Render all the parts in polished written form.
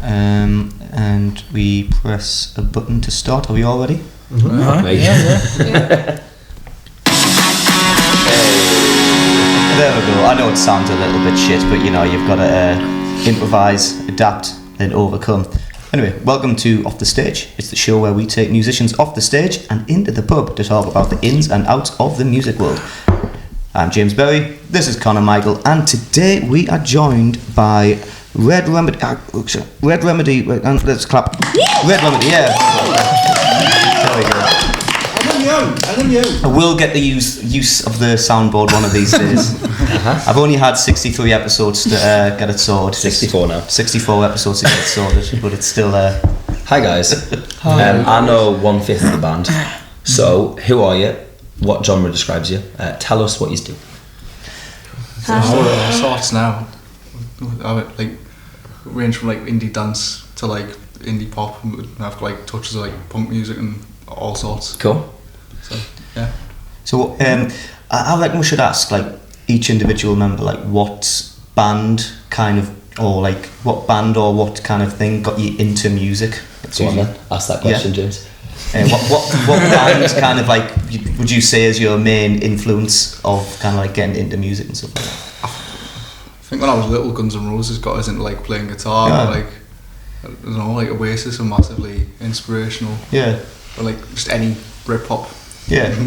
and we press a button to start. Are we all ready? Mm-hmm. Yeah. There we go. I know it sounds a little bit shit, but you know, you've got to improvise, adapt, and overcome. Anyway, welcome to Off the Stage. It's the show where we take musicians off the stage and into the pub to talk about the ins and outs of the music world. I'm James Berry, this is Conor Michael, and today we are joined by Red Remedy, let's clap. Red Remedy, yeah. There we go. I will get the use of the soundboard one of these days. I've only had 63 episodes to get it sorted. 64 now. 64 episodes to get it sorted, but it's still Hi guys. I know 1/5 of the band. So, who are you? What genre describes you? Tell us what you do. All sorts now. I would, like, range from like indie dance to like indie pop. I've got like touches of like punk music and all sorts. Cool. So yeah. So I reckon we should ask like each individual member like what band kind of or like what band or what kind of thing got you into music. Go on then. Ask that question, James. What band kind of like would you say is your main influence of kind of like getting into music and stuff like that? I think when I was little, Guns N' Roses got us into like playing guitar. Yeah. But, like, I don't know, like Oasis are massively inspirational. Yeah. Or like just any Britpop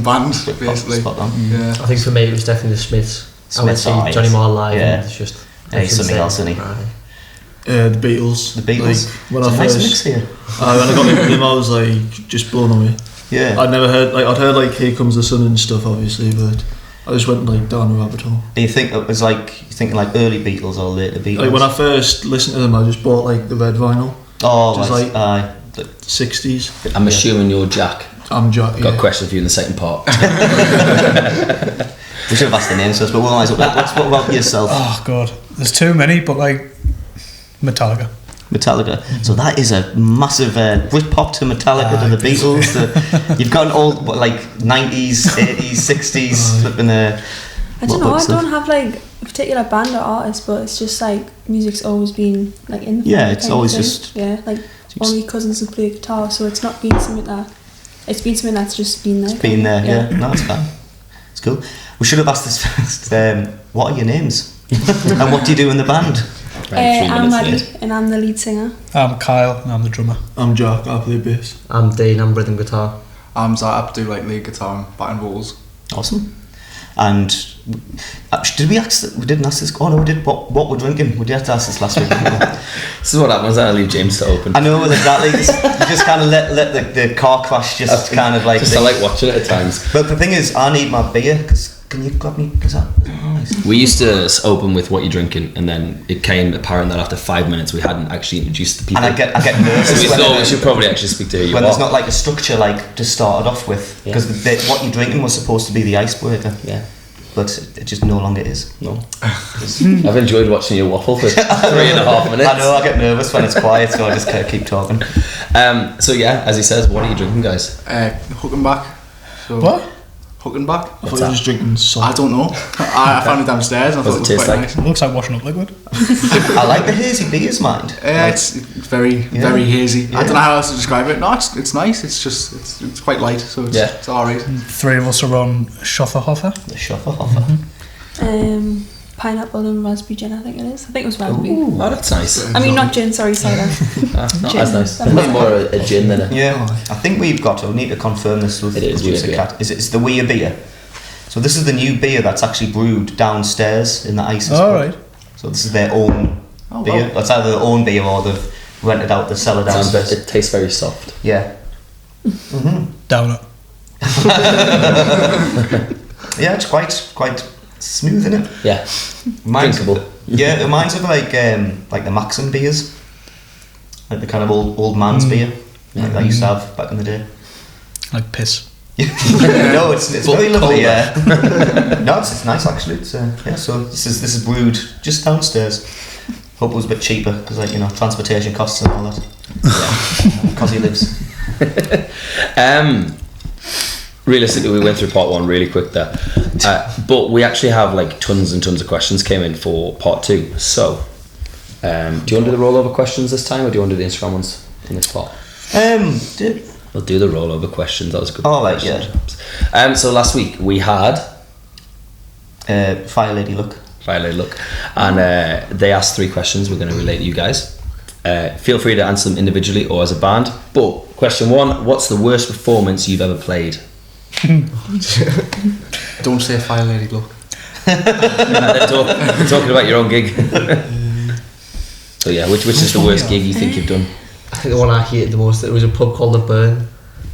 band, basically. Spot on. Yeah. I think for me it was definitely the Smiths. I went to Smiths, see Johnny Marr live, yeah. and it's just Something else, isn't he? The Beatles. The Beatles. Like, when it's I a nice first, mix here. when I got into them, I was like just blown away. Yeah. I'd never heard I'd heard like Here Comes the Sun and stuff, obviously, but I just went like down a rabbit hole. Do you think it was like you thinking like early Beatles or later Beatles? Like when I first listened to them, I just bought like the red vinyl. Oh, just right. like 60s. I'm assuming you're Jack. I'm Jack. Got a question for you in the second part. We should have asked the names first, but we'll always. What about yourself? Oh god, there's too many, but like Metallica. So that is a massive Britpop to Metallica to the Beatles. You've got an old like 90s, 80s, 60s flipping I don't know. I don't have like a particular band or artist, but it's just like music's always been like in the family it's kind always of thing. just like all my cousins who play guitar, so it's not been something that it's been something that's just been there. It's been there, yeah. No, it's fine. It's cool. We should have asked this first. What are your names? And what do you do in the band? I'm Maddie, and I'm the lead singer. I'm Kyle, and I'm the drummer. I'm Jack. I play bass. I'm Dean, I'm rhythm guitar. I'm Zach, I do like lead guitar and backing vocals. Awesome. And did we ask? We didn't ask this. Oh no, we did. What we're drinking? We did have to ask this last week. This is what happens when I leave James to open. I know exactly. You just kind of let the car crash just kind of like. I like watching it at times. But the thing is, I need my beer. Can you grab me? Is that nice? We used to open with what you're drinking, and then it came apparent that after 5 minutes we hadn't actually introduced the people. And I get nervous. So we thought we should probably actually speak to you. When there's not like a structure like to start it off with, because what you're drinking was supposed to be the icebreaker. Yeah. But it just no longer is. No. I've enjoyed watching you waffle for 3.5 minutes. I know, I get nervous when it's quiet, so I just keep talking. So yeah, as he says, what are you drinking, guys? Hook and back. So What? Hook and back? I thought you were just drinking salt. I don't know. I found it downstairs and I thought it was taste quite like? nice. It looks like washing up liquid. I like the hazy beers, mind. It's very hazy. I don't know how else to describe it. No, it's nice. It's just it's quite light, so it's alright. 3 of us are on Schofferhofer. The Schofferhofer. Pineapple and raspberry gin, I think it is. I think it was raspberry. Oh, that's nice. I mean, not gin, sorry, cider. That's not Gin. as nice. That's It's more a gin than a... Yeah, I think we need to confirm this with It is producer weird, Cat. It's the Weir beer. So this is the new beer that's actually brewed downstairs in the Isis All pub. right. So this is their own beer. Wow. It's either their own beer or they've rented out the cellar downstairs. It tastes very soft. Yeah. Down it. Yeah, it's quite smooth, isn't it? Yeah. Drinkable. Drinkable. Yeah, it reminds me of like the Maxim beers, like the kind of old man's beer like I used to have back in the day. Like piss. No, it's very lovely. Yeah. No, it's nice actually. It's So this is brewed just downstairs. Hope it was a bit cheaper because transportation costs and all that. Yeah, because he lives. Realistically, we went through part 1 really quick there, but we actually have like tons and tons of questions came in for part 2. So Do you want to do the rollover questions this time, or do you want to do the Instagram ones in this spot? We'll do the rollover questions. That was a good. Oh, right, question. So last week we had Fire Lady Look. And they asked 3 questions. We're going to relate to you guys. Feel free to answer them individually or as a band. But question 1: what's the worst performance you've ever played? Don't say Fire Lady Look. They're talking about your own gig. So yeah, which is the worst gig you think you've done? I think the one I hated the most, it was a pub called The Burn.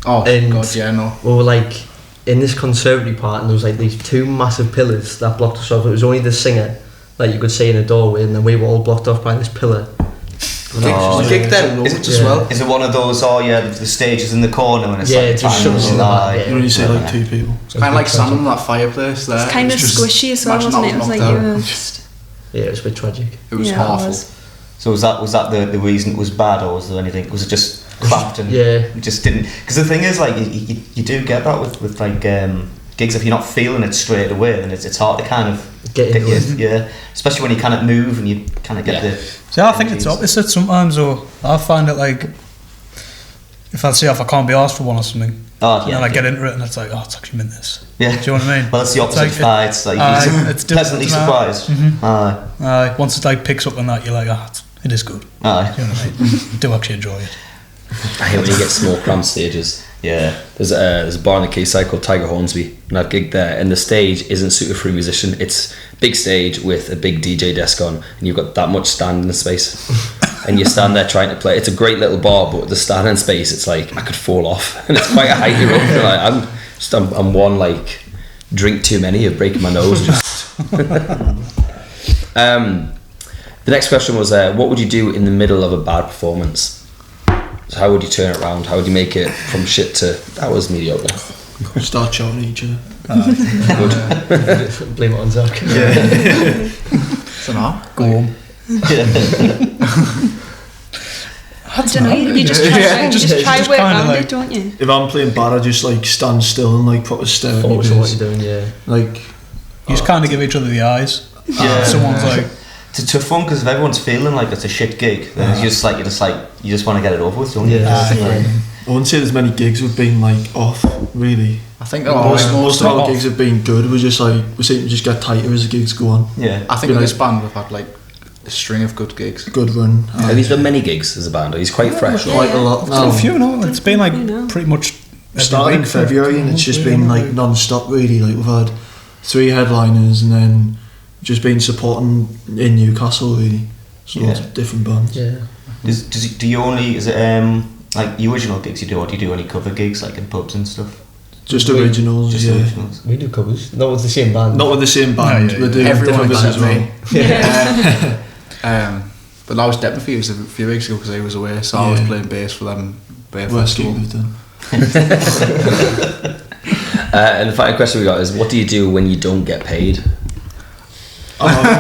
Oh And God, yeah, no. We were like in this conservatory part, and there was like these 2 massive pillars that blocked us off. It was only the singer that you could see in a doorway, and then we were all blocked off by this pillar. The gig then Is it as well. Is it one of those? Oh yeah, the stage is in the corner and it's Yeah, like it just triangle. shows in the back, yeah. You only say like 2 people. It's kind of like standing on that fireplace there. It's kind of just- squishy as well, imagine wasn't it? It was that like knocked you out. were just... Yeah, it was a bit tragic. It was Yeah, it awful. was. So was that the reason it was bad, or was there anything? Was it just clapped and Yeah. you just didn't? Because the thing is, like you do get that with like gigs. If you're not feeling it straight away, then it's hard to kind of Get into it. yeah. Especially when you kind of move and you kind of get the. See, I think it's opposite sometimes, or I find it like if I can't be asked for one or something, Oh and then I get into it and it's like, oh, it's actually meant this. Yeah. Do you know what I mean? Well, it's the opposite like side. It's like it's you're pleasantly different, surprised. Mm-hmm. Once it like picks up on that, you're like, it is good. Aye. Do you know what I mean? I do actually enjoy it. I hate when you get small cramped stages. Yeah. There's a bar in the Quayside called Tiger Hornsby, and I've gigged there, and the stage isn't suited for a musician. It's big stage with a big DJ desk on, and you've got that much standing space, and you stand there trying to play. It's a great little bar, but the standing space, it's like I could fall off, and it's quite a heighty rope. And I'm one like drink too many of breaking my nose. Just. The next question was, what would you do in the middle of a bad performance? So how would you turn it around? How would you make it from shit to that was mediocre? Start shouting at each other. Good. Blame it on Zach. So now, Go home. I don't know, you just try, Yeah, you just try just work kinda around like- it, don't you? If I'm playing bad, I just like stand still and like proper stare at Focus on me. what you're doing, yeah. Like, You just kind of give each other the eyes. Yeah. Someone's like, It's tough one because if everyone's feeling like it's a shit gig, then you just want to get it over with, don't you? Yeah. Like, I wouldn't say there's many gigs we've been like off, really. I think Most of our off. gigs have been good. We seem to just get tighter as the gigs go on. yeah. I think with this band we've had like a string of good gigs. Good run. Have you done many gigs as a band? He's quite fresh. Yeah. Quite a lot a now. few, no? It's been like You know. pretty much every Started in week for- February and it's just been like non-stop really. Like we've had 3 headliners and then just been supporting in Newcastle really. So lots Yeah. of different bands. Yeah. Do you only, is it like the original gigs you do, or do you do any cover gigs like in pubs and stuff? Just originals, Just yeah. originals. We do covers. Not with the same band. Not with the same band, No, yeah, we do Everyone different except covers as well. me. But that was Deptford Thieves a few weeks ago because I was away, so I was Yeah. playing bass for them. Bear Worst gig festival. we've done. And the final question we got is, what do you do when you don't get paid? In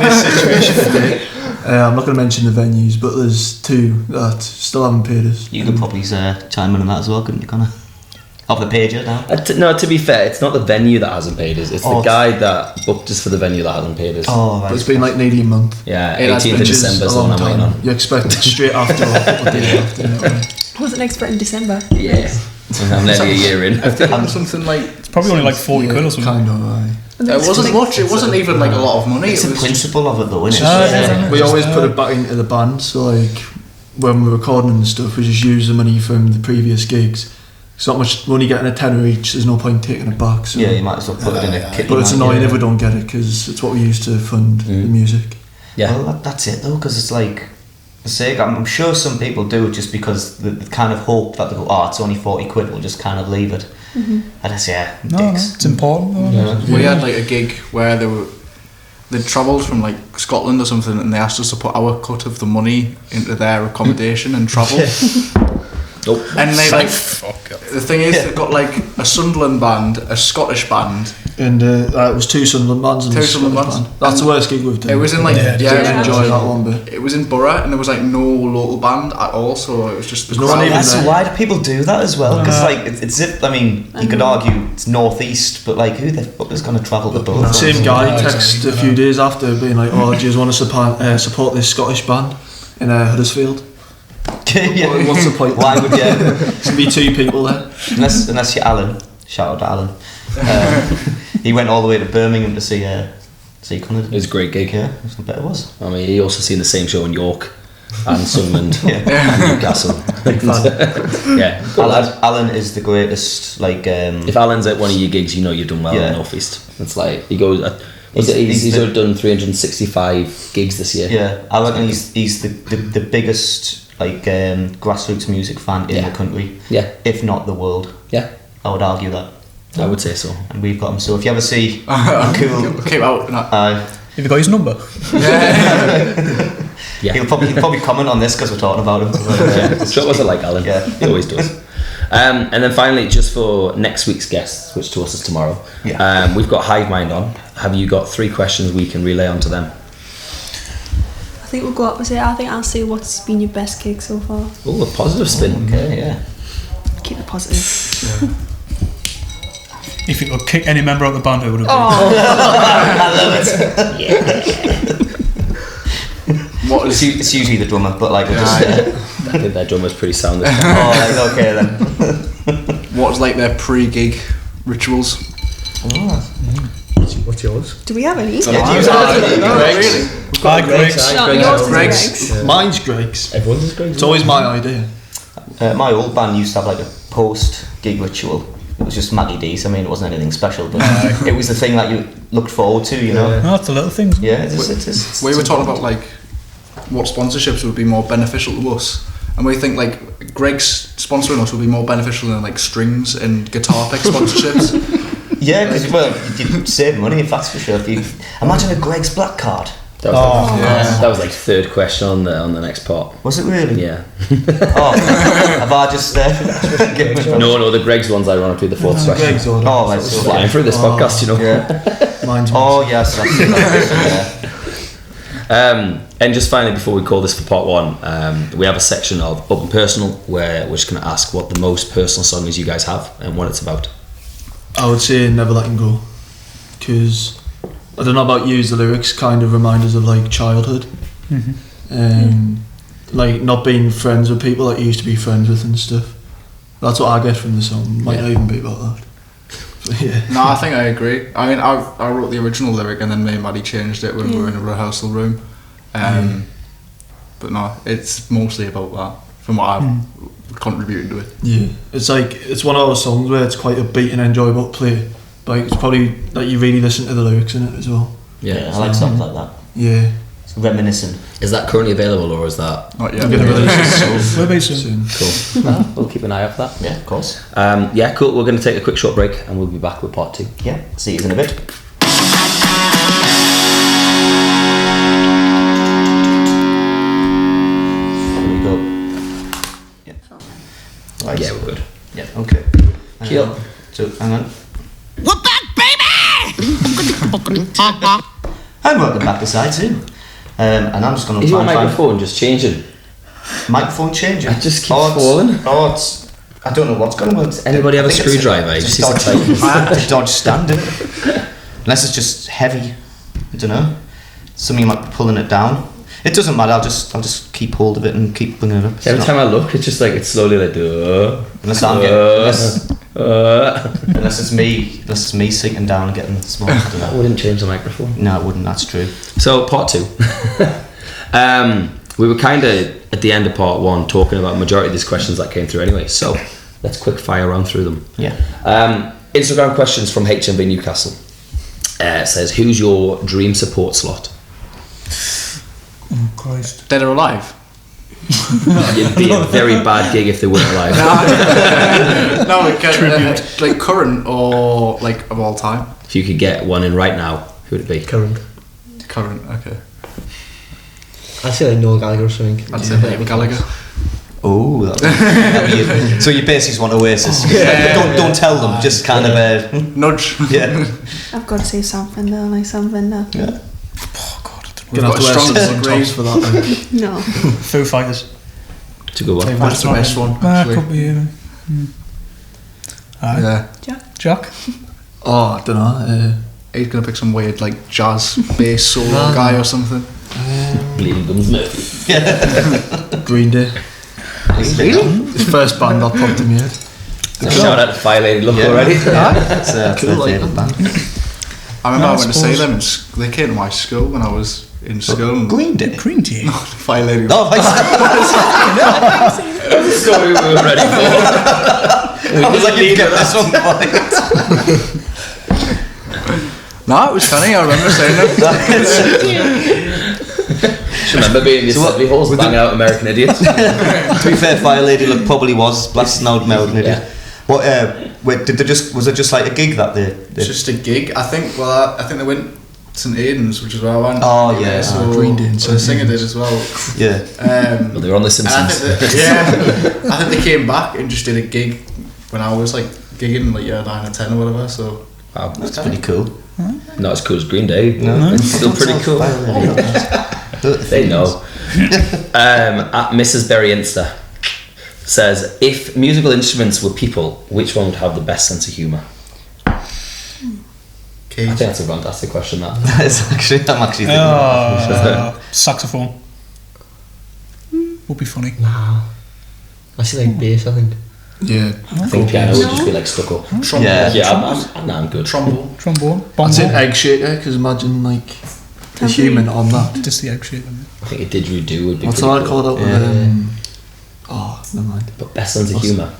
this situation today, I'm not going to mention the venues, but there's 2 that still haven't paid us. You could probably chime in on that as well, couldn't you, Connor? Off the page now. No, to be fair, it's not the venue that hasn't paid us. It's Oh, the guy that booked us for the venue that hasn't paid us. Oh, But it's been like nearly a month. Yeah, It has 18th been of just December is a the one long I'm waiting time. on. You expect it straight after or a couple of days after. You know what I mean? I wasn't expecting December. Yeah, I'm nearly a year in. If they had something like It's probably only like 40 quid or something. Kind of, aye. it wasn't much. It wasn't even like a lot of money. It's It the was principle of it though, isn't it? Yeah. We always put it back into the band, so like when we're recording and stuff, we just use the money from the previous gigs. It's not much money getting a tenner each, there's no point taking it back. So. Yeah, you might as well put it in a kit. But it's annoying if we don't get it because it's what we use to fund the music. Yeah. Well, that's it though, because it's like, I'm sure some people do it just because they kind of hope that they go, oh, it's only 40 quid, we'll just kind of leave it. And I say, yeah, No, dicks. it's important. Though. Yeah. we had like a gig where they'd travelled from like Scotland or something, and they asked us to put our cut of the money into their accommodation and travel. Nope. And they like Fuck up. the thing is they've got like a Sunderland band, a Scottish band. And it was 2 Sunderland bands and 2 a Sunderland Scottish bands. band. That's the worst gig we've done. It was in like Yeah, Didn't enjoy that one bit. It was in Borough, and there was like no local band at all, so it was just the There's no one crowd. even Yeah, so there. why do people do that as well? Because like it's it. I mean, you could argue it's northeast, but like who the fuck is going to travel to both? Same guy Yeah, texted exactly. a few days after being like, oh, do you want to support this Scottish band? in Huddersfield. Yeah. What's the point? Why would you? There's gonna be 2 people there. Unless you're Alan. Shout out to Alan. He went all the way to Birmingham to see Conor. It was a great gig. Yeah, I bet it was. I mean, he also seen the same show in York and Sunderland Yeah. and Newcastle. Big fan. Yeah, good lad. Alan is the greatest. Like, If Alan's at one of your gigs, you know you've done well in Yeah. the North East. It's like he goes. He's already done 365 gigs this year. yeah, I reckon he's the biggest like grassroots music fan in Yeah. the country, Yeah, if not the world. yeah, I would argue that, I would say so. and we've got him. So if you ever see a cool, Came out. Have you got his number? Yeah, he'll probably comment on this because we're talking about him. yeah. Sure, was it like Alan? Yeah. He always does. And then finally, just for next week's guests, which to us is tomorrow, we've got Hive Mind on. Have you got 3 questions we can relay onto them? I think we'll go opposite. I think I'll say what's been your best gig so far. Oh, a positive spin. Okay, yeah. Keep it positive. If you could kick any member of the band, who would it be? Oh, It's usually the drummer, but like, I think their drummer's pretty sound this time. oh, like, okay then. What's like their pre-gig rituals? What's yours? do we have any? Yeah, do you Really? Hi, Greg. No, Greg's. yours is Greg's. Greg's. Mine's Greg's. Everyone's is Greg's. It's always my idea. My old band used to have like a post-gig ritual. It was just Maggie D's. I mean, it wasn't anything special, but it was the thing that you looked forward to, you know? No, it's the little things. Yeah, it's We were talking about like what sponsorships would be more beneficial to us, and we think like Greg's sponsoring us would be more beneficial than like strings and guitar pick sponsorships. Yeah, because you'd save money, if that's for sure. If you imagine a Greg's black card. That was like 3rd question on the next part. Was it really? Yeah. Oh, have I just No, the Greg's one's ironically the 4th question. Greg's order. Oh, right, It's so, flying through this podcast, you know. yeah. Mine's Oh, yes, that's it. Yeah. And just finally, before we call this for part 1, we have a section of Up and Personal where we're just going to ask what the most personal song is you guys have and what it's about. I would say Never Letting Go, because I don't know about you, the lyrics kind of remind us of like childhood, like not being friends with people that you used to be friends with and stuff. That's what I get from the song. Might not even be about that. But yeah. No, I think I agree. I mean, I wrote the original lyric and then me and Maddie changed it when we were in a rehearsal room. But no, it's mostly about that from what I've contributed to it. Yeah, it's like it's one of those songs where it's quite upbeat and enjoyable to play. Like it's probably like you really listen to the lyrics in it as well. Yeah, I like songs like that. Yeah, It's reminiscent. Is that currently available or is that... Not yet. I'm gonna release it Maybe soon. soon. Cool. We'll keep an eye out for that. Yeah, of course. Yeah, cool. We're going to take a quick short break and we'll be back with part 2. Yeah, see you in a bit. Here we go. Yeah. Right. Yeah, we're good. Yeah, okay. Cool. So, hang on. And welcome back to side 2. And I'm just going to Is try your and find... microphone just changing? Microphone changing? It just keeps it's- falling. It's... I don't know what's going on. Anybody have a I think it's screwdriver? You Just just dodge, it's a dodge standard. Unless it's just heavy. I don't know. Something like pulling it down. It doesn't matter. I'll just keep hold of it and keep bringing it up. Every time I look, it's just like it's slowly like Unless I'm getting, unless it's me sitting down and getting small. I don't That know. wouldn't change the microphone. No, it wouldn't. That's true. So part 2. We were kind of at the end of part 1 talking about the majority of these questions that came through anyway. So let's quick fire around through them. Yeah. Instagram questions from HMB Newcastle. It says, who's your dream support slot? Oh, Christ. Dead or alive? It'd be a very bad gig if they weren't alive. No, like current or like of all time? If you could get one in right now, who would it be? Current. Current, okay. I say like Noel Gallagher or something. I'd say Liam Gallagher. Oh, so you basically just want Oasis. Don't tell them. Just kind of Nudge. yeah. I've got to say something though, like something though. Yeah. Oh, God. We've Gonna got have a to strong wear some disagree. tops for that. Then. No. Foo Fighters. It's a good one. That's the best one, actually. Could be, yeah. Aye. Yeah. Jack? Oh, I don't know. He's gonna pick some weird like jazz bass solo guy or something. Bleeding Gums Murphy. Green Day. Really? The first band that popped in my head. Shout out to Fire Lady Luck already. It's Cool, their like favourite band. I remember I I went to see suppose. them. They came to my school when I was in school. And Green Day. Green tea. Fire Lady. Oh, I Story we were ready for. was like, you get this one point. No, it was funny. I remember saying them. Just remember being in the assembly halls banging out American Idiots. To be fair, Fire Lady Luck probably was blasting out American Idiot. What? Wait, did they just? Was it just like a gig that they? It's just a gig. I think. Well, I think they went St Aidan's, which is where I went. Oh, yeah. So Green Day and the St. singer did as well. Yeah. Well, they were on The And I Simpsons. think I think they came back and just did a gig when I was like gigging like year 9 or 10 or whatever. So Wow. That's pretty cool. Not as cool as Green Day. No. It's still pretty cool. They know. At Mrs. Berry Insta says, if musical instruments were people, which one would have the best sense of humour? I think that's a fantastic question. That I'm actually thinking that. Saxophone. Would be funny. Nah. I see like bass, I think. Yeah. I think piano would just be like stuck up. Trombone. Yeah. I'm good. Trombone. Trombone. I'd say Bongo. egg shaker, because imagine like a Tambourine. human on that. Just the egg shape. I think a didgeridoo would be What's pretty that cool. called out Yeah. Oh, never mind. But best sense of humour.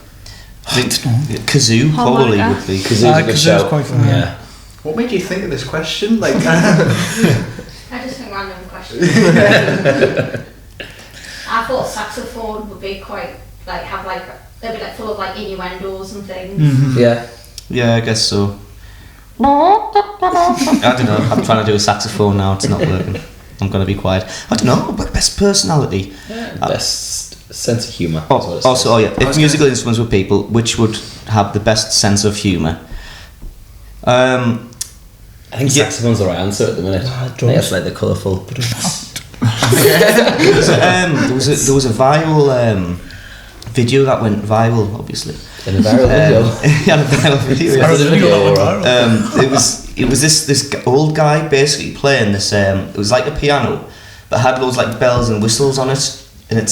Kazoo probably Harmonica. would be. Kazoo's a good Kazoo's shout. quite funny. Yeah. What made you think of this question? Like, I just think random questions. I thought saxophone would be quite like have like they'd be like full of like innuendos and things. Yeah. Yeah, I guess so. I don't know. I'm trying to do a saxophone now. It's not working. I'm gonna be quiet. I don't know. But best personality. Best sense of humour. that's what it Also, says. oh yeah. If musical instruments were people, which would have the best sense of humour? I think saxophone's the right answer at the minute. I think it's like the colourful. there was a viral video that went viral, obviously. In a viral video. Yeah, a viral video. Viral video, right. It was this old guy basically playing this. It was like a piano, but had loads like bells and whistles on it, and it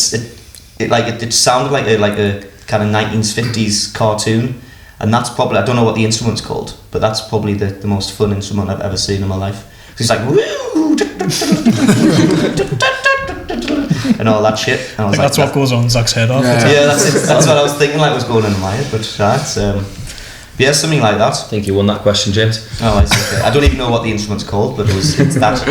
sounded like a kind of 1950s cartoon. And that's probably, I don't know what the instrument's called, but that's probably the most fun instrument I've ever seen in my life. Because he's like, woo, and all that shit. And I was I think that's what goes on Zach's head off. yeah, that's it. That's what I was thinking like was going in my head, but that's yeah, something like that. I think you won that question, James. Oh, I see. I don't even know what the instrument's called, but it's that.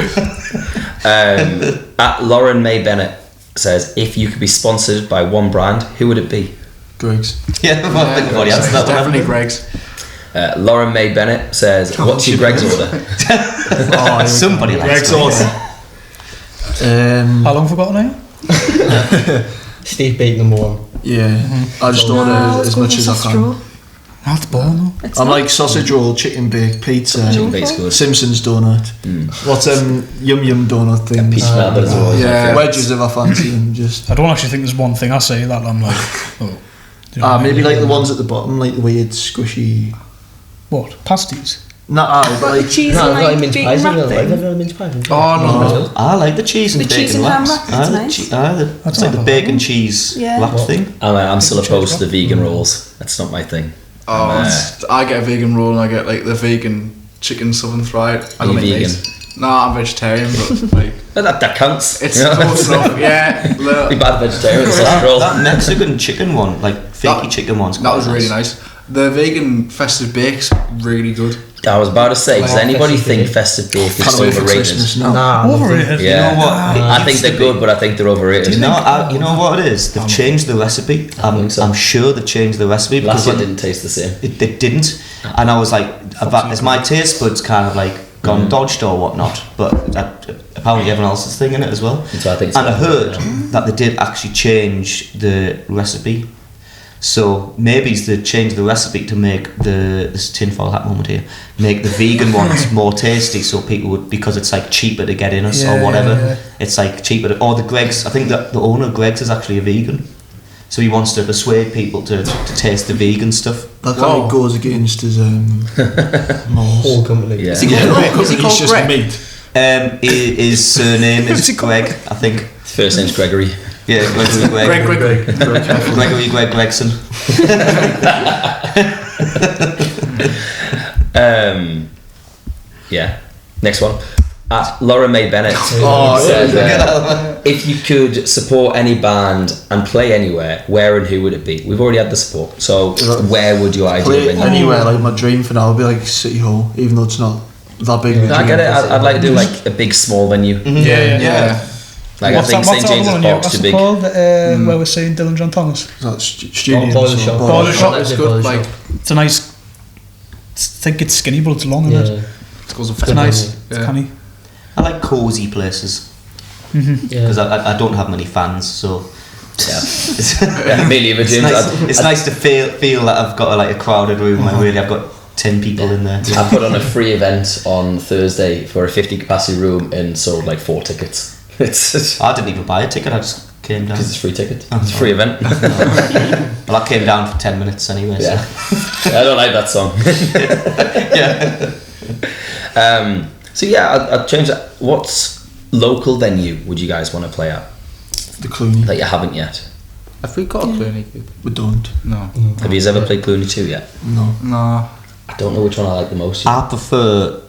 At Lauren May Bennett says, if you could be sponsored by one brand, who would it be? Greg's. Yeah, well, I think I've already answered that one. definitely Greg's. Lauren May Bennett says, what's your Greg's order? Somebody likes Greg's order. How long forgotten are you? Steve beat number one. Yeah. I just order as much as I can. That's boring though. It's I'm not. like sausage roll, chicken bake, pizza, Chicken bake's good. Simpsons donut. What's yum yum donut things? Peach melted as well. Yeah. Wedges if I fancy them. Just I don't actually think there's one thing I say that I'm like, oh. Do you know what I maybe mean? like the ones at the bottom, like the weird squishy. What? Pasties? Nah, but But like the cheese No, and I've got like mince bacon pies in wrap real life. I've thing. never had mince pies. Oh no. I like the cheese and The bacon cheese and wraps. ham wrap, it's nice. It's That's like the not bacon bad. cheese Yeah. wrap thing. I'm still opposed to the vegan rolls. That's not my thing. Oh, I get a vegan roll and I get like the vegan chicken southern fried. I Are don't you eat vegan? meat. Nah, I'm vegetarian, but like That counts. it's you know? close enough. Yeah, look, Be bad vegetarian sausage roll. That Mexican chicken one, like fakey chicken one's that quite was really nice. The vegan festive bake's really good. I was about to say, does Oh, anybody festive think bake. festive bake is can't wait for overrated? Christmas now. Nah, Overrated. Yeah, You know what? I think they're good, but I think they're overrated. You know what it is? They've changed the recipe. think so. I'm sure they've changed the recipe Last because year when didn't taste the same. it didn't, and I was like, is my taste buds kind of like gone dodged or whatnot? But apparently everyone else is thinking it as well. And so I think it's And I heard yeah. that they did actually change the recipe. So maybe they changed the recipe to make this tinfoil hat moment here, make the vegan ones more tasty, so people would, because it's like cheaper to get in us or whatever. Yeah. It's like cheaper or the Greg's. I think that the owner of Greg's is actually a vegan, so he wants to persuade people to taste the vegan stuff. That Whoa. kind of goes against his morals. whole company. Yeah. Is he called He's Greg? just meat. His surname is Greg, I think. His first name's Gregory. Yeah, Gregory Greg Gregson. Yeah. Next one. At Laura May Bennett Said, if you could support any band and play anywhere, where and who would it be? We've already had the support, so where would your ideal Play venue? anywhere, like my dream for now would be like City Hall, even though it's not that big. I get it. I'd like to do like a big small venue. Yeah. Like I think St James's Park's too big. What's it called? Where we're seeing Dylan John Thomas. That studio. Boiler Shop. Boiler Shop is good. Like, It's a nice. I think it's skinny, but it's long, isn't it? It's nice. It's canny. I like cosy places because I don't have many fans, so Yeah, me neither, James. it's nice to feel that I've got a crowded room when really I've got 10 people in there. I put on a free event on Thursday for a 50 capacity room and sold like 4 tickets. It's I didn't even buy a ticket, I just came down. because it's a free ticket. It's a free event. Well, I came down for 10 minutes anyway. Yeah. I don't like that song. So yeah, I'd change that. What's local venue would you guys want to play at The Clooney. that you haven't yet? have we got a Clooney gig? We don't. No. Have you ever played Clooney 2 yet? No. No. I don't know which one I like the most. Yet. I prefer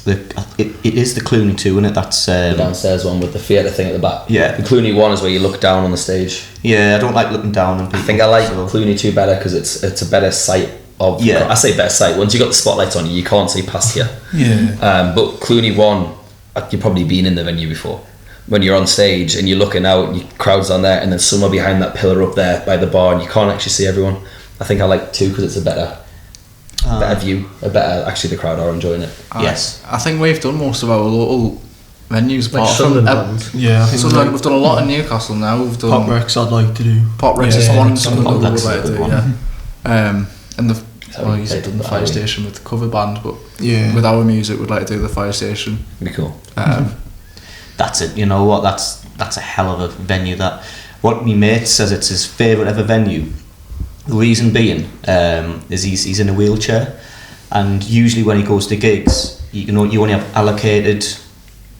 it is the Clooney 2, isn't it? That's The downstairs one with the theatre thing at the back. Yeah. The Clooney 1 is where you look down on the stage. yeah, I don't like looking down on people. I think I like so- Clooney 2 better because it's a better sight of. Yeah. I say better sight. Once you got the spotlights on you, you can't see past you. Yeah. But Clooney 1, you've probably been in the venue before. When you're on stage and you're looking out, and your crowd's on there, and then somewhere behind that pillar up there by the bar, and you can't actually see everyone. I think I like 2 because it's a better view, actually the crowd are enjoying it. Yes. I think we've done most of our local venues. Like apart from Sunderland. Yeah, I think Sunderland, we've done a lot in Newcastle now. We've done Pop Rex I'd like to do. Pop Rex is Yeah, one. Sunderland. Sunderland That's we'd a like to good do, one. yeah. And the how well, you you played done the that fire way. station with the cover band, but Yeah. with our music, we'd like to do the fire station. It'd be cool. That's it. You know what? That's a hell of a venue. That what my mate says it's his favourite ever venue. The reason being is he's in a wheelchair, and usually when he goes to gigs, you only have allocated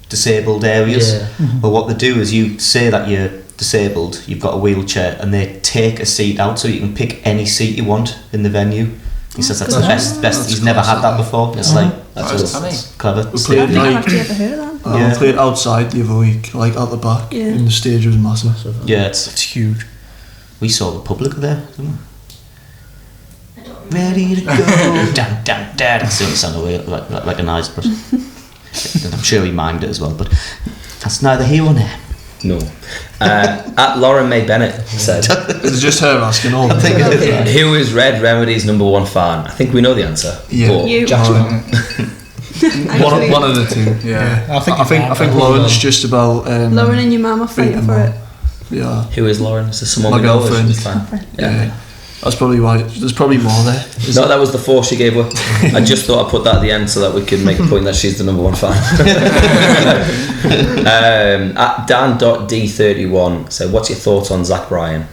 disabled areas. Yeah. But what they do is you say that you're disabled, you've got a wheelchair, and they take a seat out so you can pick any seat you want in the venue. He says that's the best. He's never had that before. It's like That's That's awesome. funny. clever. We I played don't think I've like actually ever heard of that. Yeah. we played outside the other week, like out the back, Yeah. and the stage was massive. Yeah, it's It's huge. we saw the public there. Didn't we? I don't remember. Ready to go, dun dun dun. That's the only sound I recognise, but and I'm sure he mimed it as well. But that's neither here nor there. No. At Laura May Bennett said, It's just her asking all. I think it is. Right. who is Red Remedy's #1 fan? I think we know the answer. Yeah. But You. Jackson. One of the two. Yeah. I think I think Lauren's just about. Lauren and your mum are fighting for it. Yeah. Who is Lauren? Is there someone My we know or girlfriend. she's fine? Yeah. That's probably why. There's probably more there. No, that was the 4 she gave her. I just thought I'd put that at the end so that we could make a point that she's the #1 fan. At Dan.D31 said, what's your thoughts on Zach Bryan?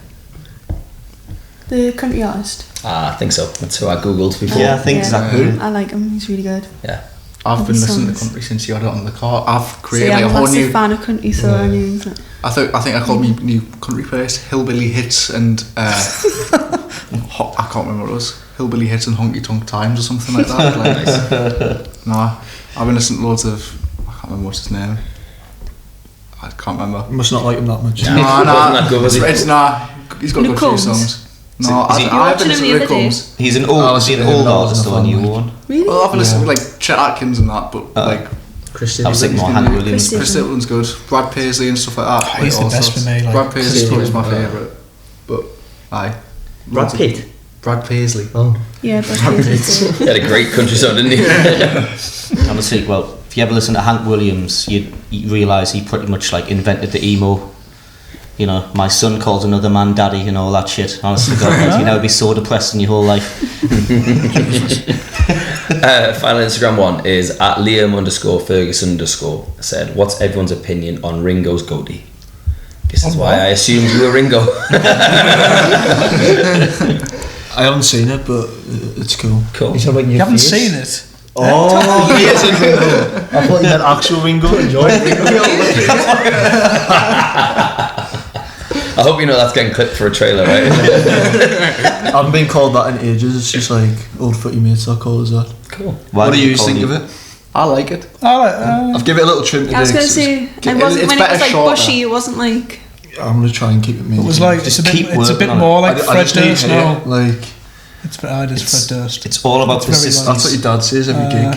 The country artist. I think so. That's who I googled before. Yeah, I think Zach Bryan. I like him. He's really good. Yeah. I've been Love listening to songs. country since you had it on the car. I've So created yeah, like I'm a a whole massive new. fan of country, so I knew that. I think I called me new country place Hillbilly Hits and I can't remember what it was. Hillbilly Hits and Honky Tonk Times or something like that. Like, nah, I've been listening to loads of. I can't remember what's his name. I can't remember. Must not like him that much. Yeah. Nah, Wasn't that good, was he? He's got Luke a good few Combs? songs. No, Is he- I've watching been him listening the to other day? Combs. He's an Oh, old, that's he's an it, old that artist, wasn't or a a new fan, one. Really? Well, I've been listening to like Chet Atkins and that, but like Christian. I was thinking more Hank Williams. Chris Chris Stapleton's good. Brad Paisley and stuff like that. He's like, the all best for sorts. me, like, Brad Paisley's Stapleton. probably my favourite. But aye. Brad Pitt. Brad Paisley. Oh. Yeah, but He had a great country song, didn't he? Honestly, well, if you ever listen to Hank Williams, you realise he pretty much like invented the emo. You know, my son calls another man daddy and all that shit. Honestly, God, you never be so depressed in your whole life. Final Instagram one is at Liam_Ferguson_ said, what's everyone's opinion on Ringo's goatee? This is why I assumed you were Ringo. I haven't seen it, but it's cool. Cool. He's talking about You your haven't face. seen it? Oh, amazing Ringo. I thought you meant actual Ringo. Enjoy I hope you know that's getting clipped for a trailer, right? I haven't been called that in ages. It's just like old footy mates that call us that. Cool. What do you think of it? I like it. I've given it a little trim today. I was going to say, it wasn't when it was like bushy, it wasn't like... I'm going to try and keep it It mates. was like, it's a bit more like Fred Durst now. Like, It's Fred Durst. It's all about It's very persistence. that's what your dad says every gig.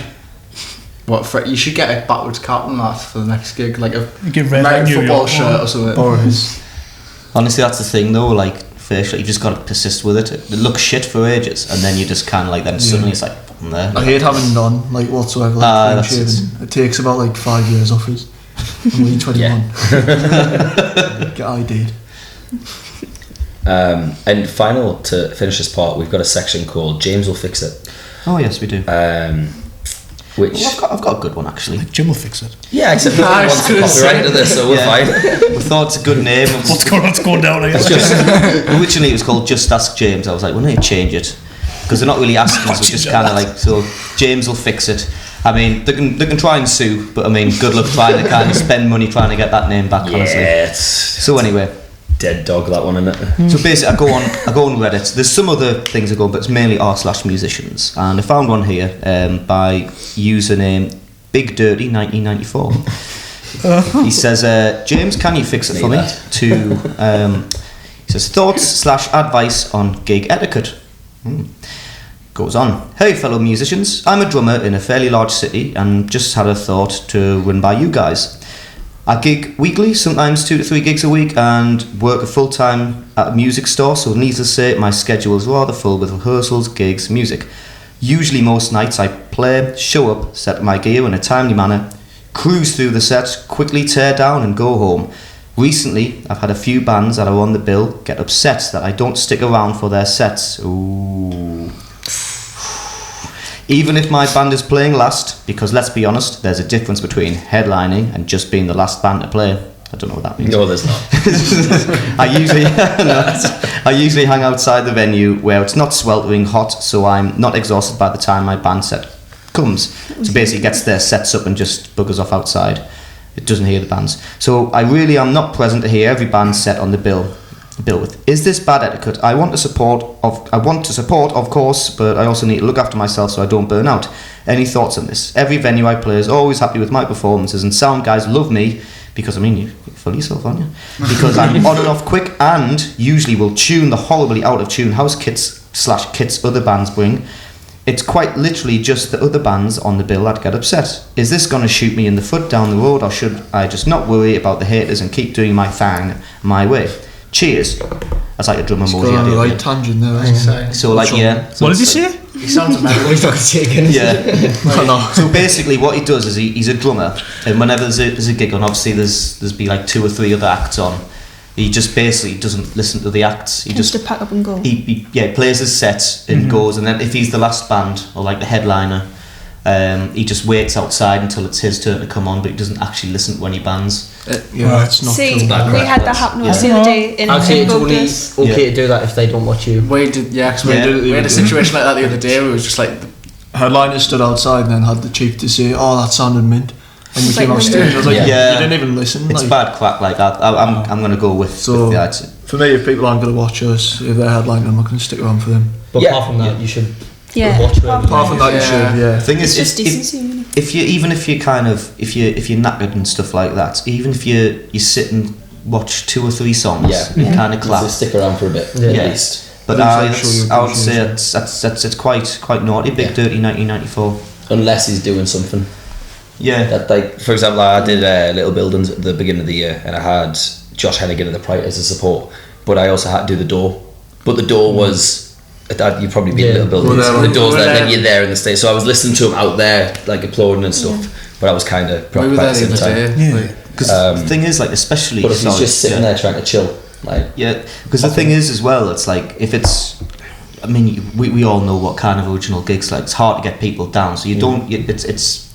What, Fred, you should get a backwards cap on that for the next gig, like a Give Red American New football York shirt one. or something. Boris. Honestly, that's the thing though. Like, first, you've just got to persist with it. It looks shit for ages, and then you just kind of like. Then suddenly it's like, I'm there. I hate having none, like whatsoever. Like clean shaving. It takes about like 5 years off us. I'm only 21. Get ID'd. And final to finish this part, we've got a section called James Will Fix It. Oh yes, we do. Which I've got a good one actually. Jim will fix it. yeah, except no one wants to copyright to this, so we're fine. We thought it's a good name. What's going down here? Originally it was called Just Ask James. I was like, we need to change it because they're not really asking us. We're just kind of like, so James will fix it. I mean, they can try and sue, but I mean, good luck trying to kind of spend money trying to get that name back. Honestly. Yeah, it's So anyway. dead dog, that one, isn't it? So basically, I go on Reddit. There's some other things I go on, but it's mainly r/musicians. And I found one here by username Big Dirty 1994. He says, James, can you fix it for me? He says, thoughts/advice on gig etiquette. Goes on. Hey, fellow musicians. I'm a drummer in a fairly large city and just had a thought to run by you guys. I gig weekly, sometimes 2 to 3 gigs a week, and work full-time at a music store, so needless to say, my schedule is rather full with rehearsals, gigs, music. Usually most nights I play, show up, set my gear in a timely manner, cruise through the set, quickly tear down and go home. Recently, I've had a few bands that are on the bill get upset that I don't stick around for their sets. Ooh. Even if my band is playing last, because let's be honest, there's a difference between headlining and just being the last band to play. I don't know what that means. No, there's not. I usually hang outside the venue where it's not sweltering hot, so I'm not exhausted by the time my band set comes. So basically gets there, sets up and just buggers off outside. It doesn't hear the bands. So I really am not present to hear every band set on the bill with. Is this bad etiquette? I want to support, of course, but I also need to look after myself so I don't burn out. Any thoughts on this? Every venue I play is always happy with my performances, and sound guys love me because, I mean, you're full of yourself, aren't you? Because I'm on and off quick and usually will tune the horribly out of tune house kits/kits other bands bring. It's quite literally just the other bands on the bill that get upset. Is this going to shoot me in the foot down the road, or should I just not worry about the haters and keep doing my thing my way? Cheers. That's like a drum emoji. Got on the right tangent there, isn't it? So like, yeah. What did he say? He sounds American. He's not taking it. Yeah. So basically, what he does is he's a drummer, and whenever there's a gig on, obviously there's be like 2 or 3 other acts on. He just basically doesn't listen to the acts. He Just just to pack up and go. he plays his set and goes, and then if he's the last band or like the headliner, he just waits outside until it's his turn to come on, but he doesn't actually listen to any bands. Yeah, it's not See, cool. we had that happen to us the other day in I'd say it's only Bogus. okay to do that if they don't watch you. We had a situation like that the other day where it was just like, Headliners stood outside and then had the cheek to say, "Oh, that sounded mint." And we It's came like on stage. I was like, Yeah. "You didn't even listen." It's like, bad crap like that. I'm gonna go with So- the answer. For me, if people aren't going to watch us, if they're headlining, I'm not going to stick around for them. But Yeah. apart from that, you should Yeah. watch Apart them. Apart from that, you Yeah. should, yeah. The thing It's is, just if, decency, really. if you even if you kind of if you're knackered and stuff like that, even if you sit and watch 2 or 3 songs, Yeah. you kind of clap. So stick around for a bit, Yeah. at least. But At I, least I'm sure I you're would say appreciating it's quite naughty. Big Yeah. Dirty 1994. Unless he's doing something. Yeah. That, like, for example, I did Little Buildings at the beginning of the year, and I had Josh Hennigan at the Pride as a support, but I also had to do the door. But the door was, you've probably been Little Buildings. We're there, The door's we're there, then there. you're there in the stage. So I was listening to him out there, like applauding and stuff, but I was kind of we were there at the the same other time. day. Yeah. Like, Because the thing is, like, especially. But if he's just sitting there trying to chill, like, Yeah, because the thing is as well, it's like if it's. I mean, we all know what kind of original gigs like. It's hard to get people down, so you don't.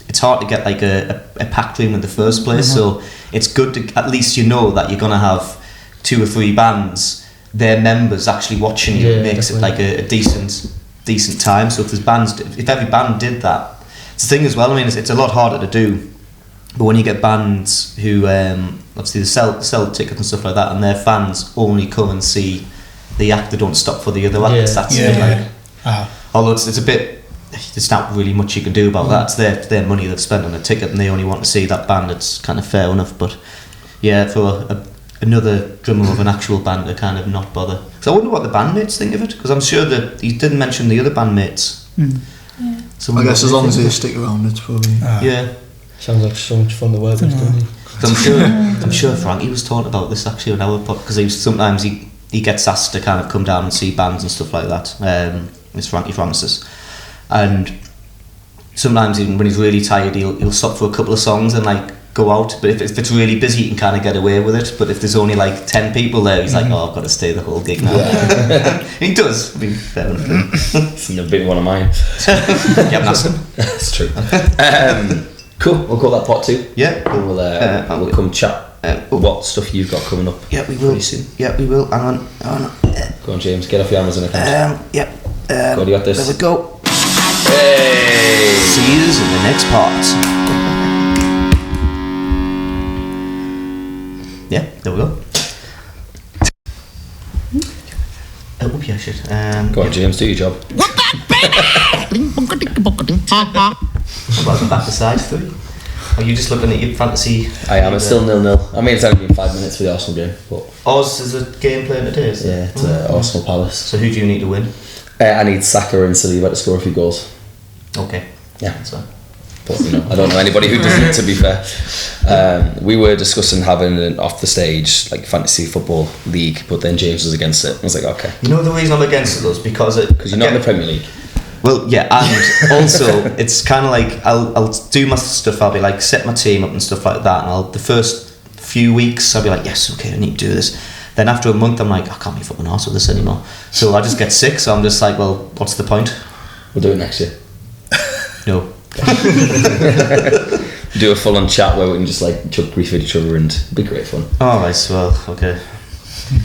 It's hard to get like a packed room in the first place. So it's good to at least you know that you're gonna have 2 or 3 bands. Their members actually watching you Yeah, makes definitely. it like a decent time. So if there's bands, if every band did that, It's the thing as well. I mean, it's a lot harder to do. But when you get bands who obviously they sell tickets and stuff like that, and their fans only come and see the act, they don't stop for the other acts. That's a bit like. Although it's a bit, there's not really much you can do about that. It's their money they've spent on a ticket, and they only want to see that band. It's kind of fair enough. But yeah, for another drummer of an actual band to kind of not bother. So I wonder what the bandmates think of it, because I'm sure that he didn't mention the other bandmates. Yeah. So I guess as long as they stick around, it's probably. Yeah. Sounds like so much fun to work with, doesn't it? I'm sure Frankie was talking about this actually on our pod, because sometimes he gets asked to kind of come down and see bands and stuff like that. It's Frankie Francis, and sometimes even when he's really tired, he'll stop for a couple of songs and like go out. But if it's really busy, he can kind of get away with it. But if there's only like 10 people there, he's like, oh, I've got to stay the whole gig now. He does. I mean, fair enough. It's a big one of mine. You haven't asked him. That's true. Cool. We'll call that part 2. Yeah. We'll come chat. What stuff you've got coming up? Yeah, we will. Pretty soon. Yeah, we will. Hang on. Go on, James. Get off your Amazon account. Yeah. Go on, you got this. There we go. Hey! See you in the next part. Yeah, there we go. Whoop, yeah, shit. Go on, James. Do your job. Welcome back to side 3. Are you just looking at your fantasy? I am. It's still 0-0. I mean, it's only been 5 minutes for the Arsenal game, but Oz is a game playing today, is it? yeah, it's Arsenal Palace. So who do you need to win? I need Saka and Saliba to score a few goals. Okay. Yeah. That's fine. But I don't know anybody who doesn't, to be fair. We were discussing having an off the stage like fantasy football league, but then James was against it. I was like, okay. You know the reason I'm against it is because you're not in the Premier League. Well, yeah, and also it's kind of like I'll do my stuff. I'll be like set my team up and stuff like that, and the first few weeks I'll be like, yes, okay, I need to do this. Then after a month I'm like, I can't be fucking arsed with this anymore. So I just get sick. So I'm just like, well, what's the point? We'll do it next year. No. Do a full on chat where we can just like chuck grief at each other and it'd be great fun. All right, well, okay.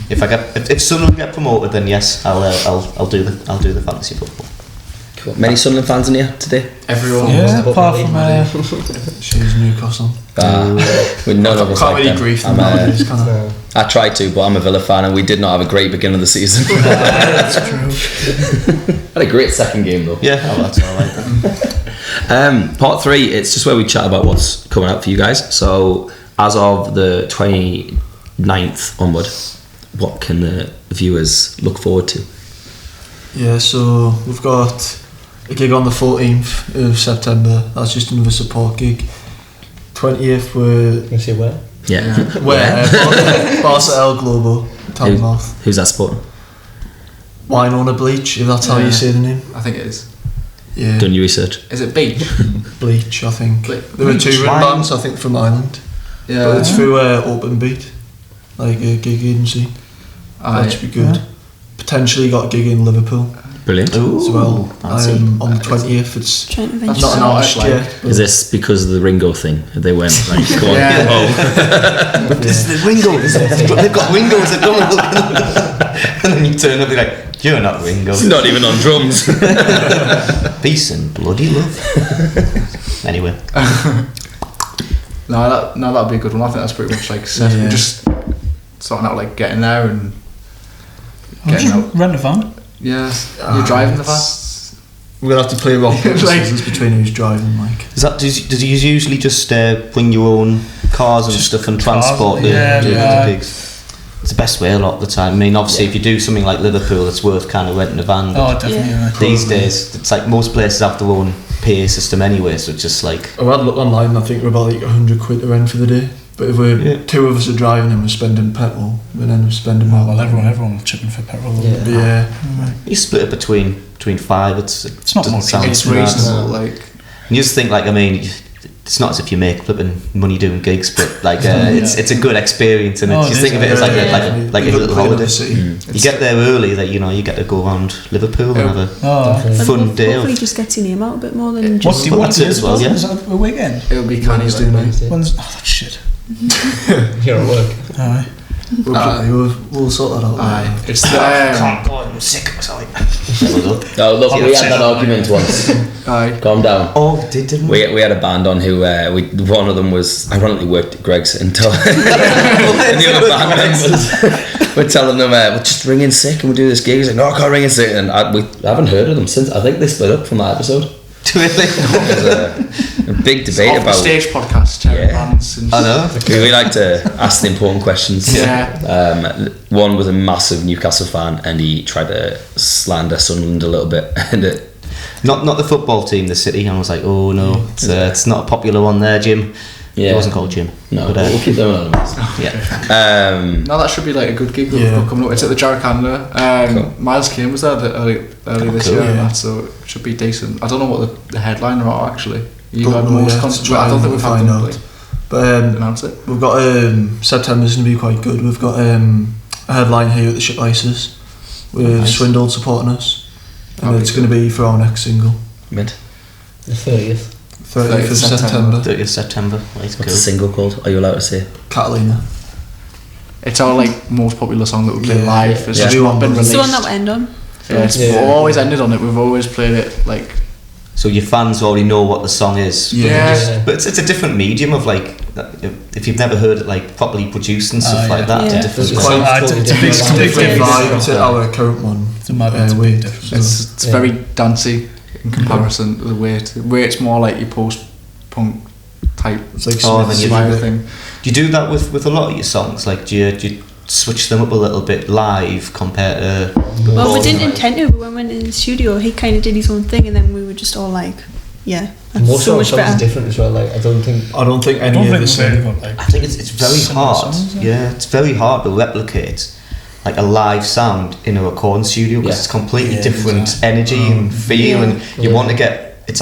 If Sunderland get promoted, then yes, I'll do the fantasy football. Cool. Many Sunderland fans in here today? Everyone. Yeah, apart from She's Newcastle. With none of us Can't like really them. grief them. I tried to, but I'm a Villa fan and we did not have a great beginning of the season. That's true. Had a great second game though. Yeah, oh, that's alright. Part 3, it's just where we chat about what's coming out for you guys. So as of the 29th onward, what can the viewers look forward to? Yeah, so we've got a gig on the 14th of September. That's just another support gig. 20th we're... Can you see where? Yeah. Where? Barca El Globo, Tottenmouth. Who's that supporting? Winona Bleach, if that's how you say the name. I think it is. Yeah. Done your research. Is it Beach? Bleach, I think. There were Bleach, 2 wine. bands, I think, from Ireland. Yeah. But it's through Open Beat, like a gig agency. That should be good. Potentially got a gig in Liverpool Brilliant. as well. that's On the 20th, it's Trying to That's venture not not announced like- yet. Is this because of the Ringo thing? They went like, come on, Yeah. go home. This is the Ringos. They've got Ringos that come and then you turn up and you're like, you're not Ringo. It's not even on drums. Peace and bloody love. Anyway. No, that'd be a good one. I think that's pretty much like set. Yeah. We're just sorting out like getting there and getting out. Rent a van. Yeah, you're driving the van. We're gonna have to play rock paper Like- scissors between who's driving. Like, Is that does you usually just bring your own cars and stuff and transport the gigs? It's the best way a lot of the time. I mean, obviously, if you do something like Liverpool, it's worth kind of renting a van. Oh, But definitely. Yeah. Yeah. these days, it's like most places have their own PA system anyway, so it's just like I had a look online. I think we're about like £100 to rent for the day. But if we're 2 of us are driving and we're spending petrol, we end up spending more. Well, everyone will chip in for petrol. Yeah. But yeah, you split it between 5. It's not doesn't much. sound It's too bad. reasonable. Like And you just think like, I mean, it's not as if you make flipping money doing gigs, but like it's a good experience, and Oh, it's, you it think is, of it as like yeah. like a little Play another holiday. city. You get there early, that you get to go around Liverpool and have a Oh, But fun day. hopefully Of, just gets your name out a bit more than what just... do you want that's to it do as well, yeah. Is that a weekend? it'll be kind of Wednesday like, night. When's, oh, that's shit. You're at work. Alright. We'll sort that out. Aye, it's the I'm sick. Sorry. No, look, we had that argument once. aye. Calm down. Oh, didn't we? We had a band on who one of them was ironically worked at Greg's until and the other band members were telling them we'll just ring in sick and we'll do this gig. He's like, no, I can't ring in sick, and we haven't heard of them since. I think they split up from that episode. Really? There's a big debate Off the about stage podcast, Cherry Yeah. bands and I know. we like to ask the important questions. Yeah. One was a massive Newcastle fan and he tried to slander Sunderland a little bit and Not the football team, the City. And I was like, oh no, it's not a popular one there, Jim. yeah. It wasn't called Jim. No, but, we'll keep them anonymous. yeah. no, that should be like a good gig we've Yeah. got coming up. It's at the Jarracanda. Cool. Miles Kane was there early this cool. year, and Yeah. that, so it should be decent. I don't know what the headliner are actually. You Don't had know most yet, concerts. try I don't and think we've had find them out. But announce it. we've got September's going to be quite good. We've got a headline here at the Ship Ices with Nice. Swindled supporting us, and That'll be it's going to be for our next single, Mid. The 30th. 30th of September. 30th September. Right, What's the cool. single called? Are you allowed to say? Catalina. It's our like most popular song that we play Yeah, live. yeah. It's Yeah. just not been It's released. the one that we end on. Yeah, Yeah. we've always ended on it. We've always played it like. So your fans already know what the song is. Yeah. But it's a different medium of like, if you've never heard it like properly produced and stuff like that. Yeah. It's a different. It's quite It's a big different difference. vibe to our current one. It's a big way. difference. It's Yeah. very dancey in comparison to the way it's more like your post-punk type It's like Oh, Smith's then you style bit. thing. Do you do that with a lot of your songs? Like, do you switch them up a little bit live compared to? Well, we recording? didn't intend to, but when we went in the studio, he kind of did his own thing, and then we were just all like, yeah, that's Most so of our much songs better. are different as well. Like I don't think I don't think I any don't of think the we've same. really got like. I think it's very similar hard. songs, Yeah, it's very hard to replicate like a live sound in a recording studio because Yeah. it's completely Yeah, different exactly. energy and feel, Yeah. and you Yeah. want to get. It's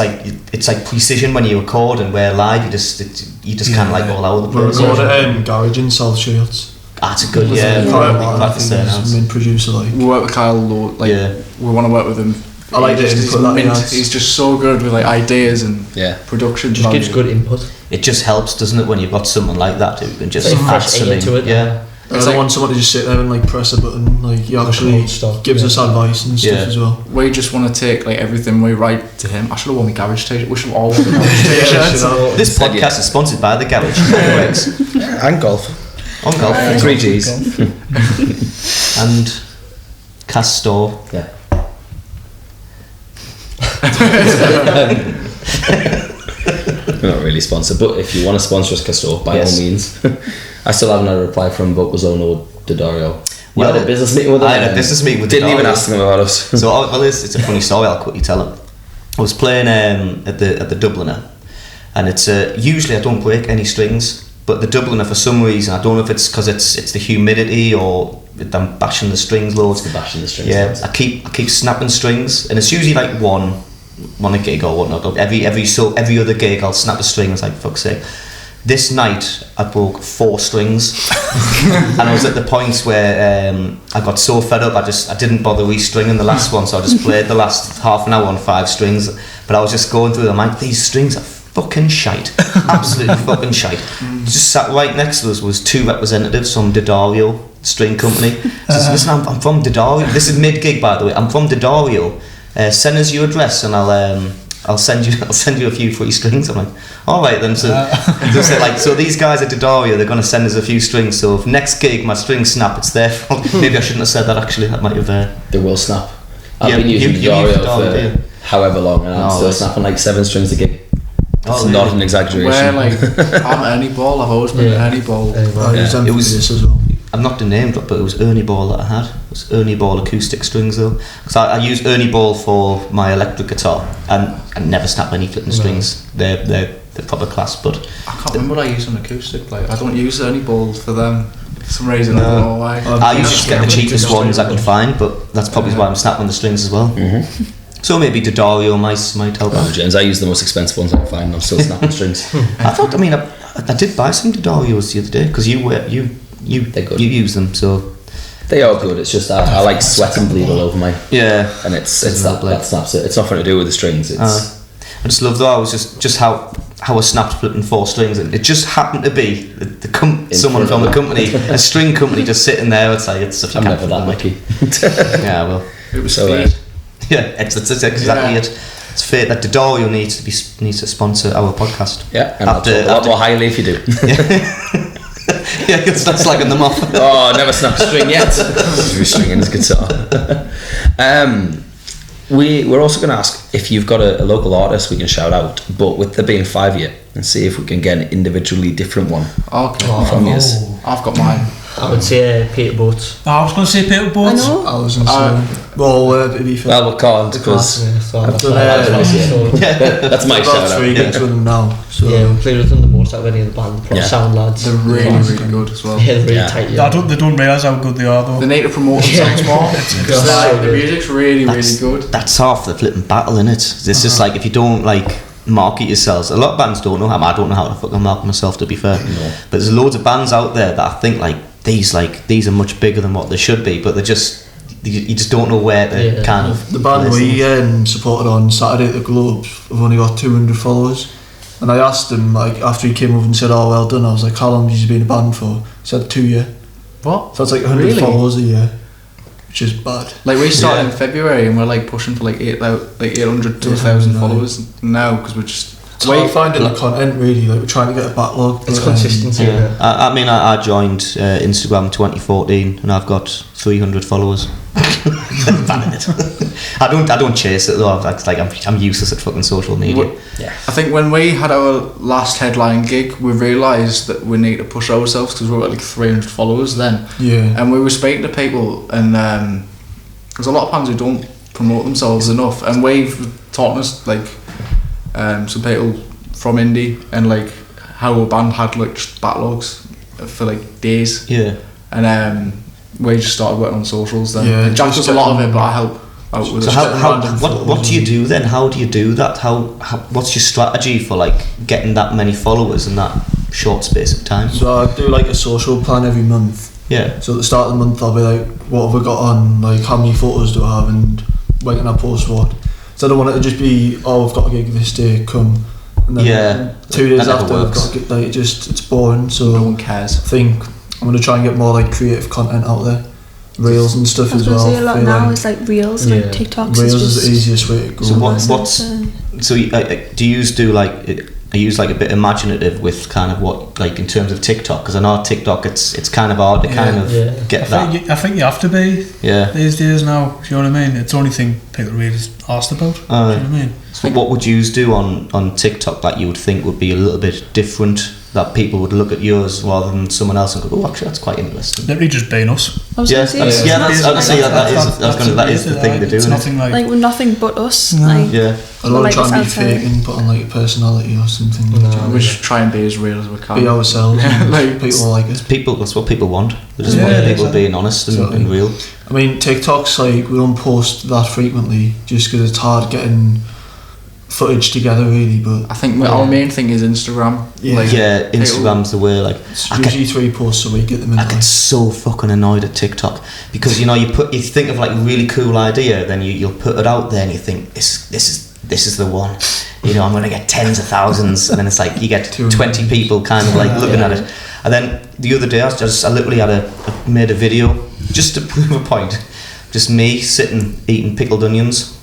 like precision when you record, and where live you just kind of like all over the We place. recorded at Garage in South Shields. That's a good Was yeah. it- Probably I practice think there he's now. main producer like. We work with Kyle Lowe, like Yeah. we want to work with him. I like the He's input that he mint. has. He's just so good with like ideas and Yeah. production. just value. gives good input. It just helps, doesn't it, when you've got someone like that who can just Like add fresh air something to it. Yeah. I It's don't like- want someone to just sit there and like press a button. Like he actually Record stuff, gives yeah. us advice and stuff Yeah. as well. We just want to take like everything we write to him. I should have worn my garage t-shirt. We should have all worn the garage t-shirts. Yeah, This Said you. podcast is sponsored by the Garage Rex And golf. on golf 3 Gs. and Castor. Yeah. We're not really sponsored, but if you want to sponsor us, Castor, by Yes. all means. I still haven't had a reply from Bocozono Daddario. You Well, had a business meeting with him? I had a business meeting with Didn't even Daddario. ask him about us. So well, it's a funny story. I'll quickly tell it. I was playing at the Dubliner, and it's usually I don't break any strings, but the Dubliner for some reason I don't know if it's because it's the humidity or I'm bashing the strings loads. The bashing the strings. Yeah, I keep snapping strings, and it's usually like one a gig or whatnot. Every other gig I'll snap a string. It's like fuck's sake. This night I broke 4 strings, and I was at the point where I got so fed up I didn't bother restringing the last one, so I just played the last half an hour on 5 strings. But I was just going through them like these strings are fucking shite, absolutely fucking shite. Just sat right next to us was 2 representatives from Daddario String Company. Says, listen, I'm from Daddario. This is mid gig, by the way. I'm from Daddario. Send us your address and I'll send you a few free strings. I'm like, all right then. So just like, so these guys at Daddario, they're going to send us a few strings. So if next gig my strings snap, it's their fault. Maybe I shouldn't have said that actually. That might have. They will snap. I've Yeah, been using you use Daddario Daddario, do you? for however long, and I'm Oh, still that's- snapping like 7 strings a gig. It's Oh, not really? an exaggeration. Where like I'm Ernie Ball. I've always been Yeah. Ernie Ball. I Yeah. use them It for was- this as well. I'm not the name drop, but it was Ernie Ball that I had. It was Ernie Ball acoustic strings though. Because I use Ernie Ball for my electric guitar, and I never snap any flipping strings. They're proper class, but I can't remember what I use on acoustic. Like I don't use Ernie Ball for them. For some reason I don't know why. I usually just get the cheapest ones I can find. But that's probably why I'm snapping the strings as well. So maybe Daddario might help Oh, out. James, I use the most expensive ones I can find. I'm still snapping strings. I thought. I mean, I did buy some Daddarios the other day because They're good. you use them. So They are good. It's just I like sweat and bleed all over mine, yeah. and it's Doesn't that look like- that snaps it. It's nothing to do with the strings. It's I just love though. I was just how how I snapped flipping 4 strings, and it just happened to be someone from the company, a string company, just sitting there. It's like, it's such a I'm never that lucky. Yeah, well, It was So, fate. yeah, it's exactly it. It's fate that Didorio needs to sponsor our podcast. Yeah, and I'll talk a lot more highly if you do. Yeah, you'll start slagging them off. Oh, never snapped a string yet. He's stringing his guitar. We're also going to ask if you've got a local artist we can shout out, but with there being 5 year, and see if we can get an individually different one Okay. from yours. I've got mine. I would say Peter Boats. I was going to say Peter I Boats. know. I was insane. To be fair, Well, we can't because I've done that's my shout about out. 3 gigs with them now. So Yeah, we played with them the most out of any of the band. Pro Yeah. sound lads. They're really good as well. Yeah, they're really Yeah. tight. They don't realise how good they are though. They need to promote themselves more. Because so the good. music's really That's- good. That's half the flipping battle, innit? It's just like, if you don't like market yourselves, a lot of bands don't know how. I don't know how to fucking market myself, to be fair. But there's loads of bands out there that I think these are much bigger than what they should be, but they're just, you just don't know where to kind of. the band place we them. supported on Saturday at the Globes have only got 200 followers, and I asked him after he came over and said, "Oh, well done." I was like, "How long have you been a band for?" He said 2 years. What? So it's like 100 Really? followers a year, which is bad. Like we started Yeah. in February and we're like pushing for like 800 to 800, 1,000 no. followers now because we're just. It's hard finding the content, really. Like, we're trying to get a backlog. It's but, consistency. Yeah. Yeah. I mean, I joined Instagram 2014 and I've got 300 followers. Banning it. I don't chase it though. It's like I'm useless at fucking social media. I think when we had our last headline gig, we realised that we need to push ourselves because we were at like 300 followers then. Yeah. And we were speaking to people, and there's a lot of bands who don't promote themselves enough, and we've taught us like some people from indie and like how a band had like just backlogs for like days, Yeah. and we just started working on socials then. Yeah, And Jack just does a lot of getting- it, but I help out with So it. what do you do then? How do you do that? How what's your strategy for like getting that many followers in that short space of time? So I do like a social plan every month. Yeah. So at the start of the month, I'll be like, "What have I got on? Like, how many photos do I have? And when can I post what?" So I don't want it to just be, "Oh, I've got a gig this day, come." And then Yeah, 2 days that never after, I've works. got a gig, like, it's boring. So No one cares. I think I'm going to try and get more like creative content out there, reels and stuff I was as going to well. say a lot Feel now like is like reels, Yeah. like TikToks. reels is is just the easiest way to go. So massive, what's so- so do you do like? I use like a bit imaginative with kind of what, like in terms of TikTok, because I know TikTok it's kind of hard to kind of get that. I think you have to be Yeah. these days now. Do you know what I mean? It's the only thing people really asked about. Do you know what I mean? So what would you do on TikTok that you would think would be a little bit different, that people would look at yours rather than someone else and go, "Oh, actually, that's quite interesting." Literally just being us. I was Yeah, going to say, that's- it's yeah, not that's- like- obviously that is the thing to do. It's isn't it? nothing like. like we're nothing but us. No. Like, Yeah. I don't want like to try and be us outside. fake and put on like a personality or something. We should try and be as real as we can. Be ourselves. and Like, people like it. That's what people want. They just Yeah, want people exactly. being honest and, Exactly. and real. I mean, TikTok's like, we don't post that frequently just because it's hard getting footage together, really. But I think our main thing is Instagram. Yeah. Like, Yeah, Instagram's the way. Like, it's I get, usually 3 posts a week at the minute. I get like. so fucking annoyed at TikTok because you think of like a really cool idea, then you'll put it out there and you think this is the one. You know, I'm gonna get tens of thousands, and then it's like you get 20 people kind of like looking at it. And then the other day, I literally I made a video just to prove a point. Just me sitting eating pickled onions.